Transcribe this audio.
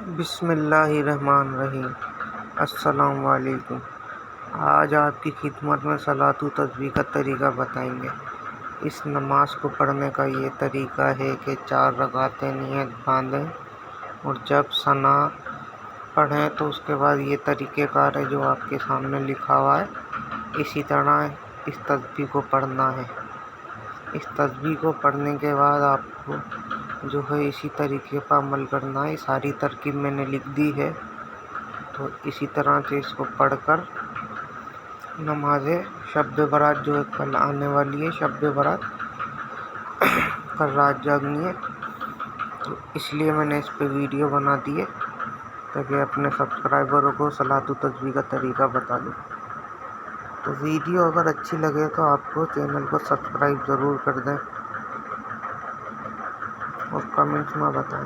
بسم اللہ الرحمن الرحیم۔ السلام علیکم۔ آج آپ کی خدمت میں صلاۃ و تسبیح کا طریقہ بتائیں گے۔ اس نماز کو پڑھنے کا یہ طریقہ ہے کہ 4 رکعتیں نیت باندھیں اور جب ثنا پڑھیں تو اس کے بعد یہ طریقہ کار ہے جو آپ کے سامنے لکھا ہوا ہے، اسی طرح اس تسبیح کو پڑھنا ہے۔ اس تسبیح کو پڑھنے کے بعد آپ کو جو ہے اسی طریقے پر عمل کرنا ہے۔ ساری ترکیب میں نے لکھ دی ہے، تو اسی طرح سے اس کو پڑھ کر نماز شب برات جو کل آنے والی ہے، شب برات کل رات جاگنی ہے، تو اس لیے میں نے اس پہ ویڈیو بنا دی ہے تاکہ اپنے سبسکرائبروں کو صلاۃ و تسبیح کا طریقہ بتا دوں۔ تو ویڈیو اگر اچھی لگے تو آپ کو چینل کو سبسکرائب ضرور کر دیں اور کمنٹس میں بتائیں۔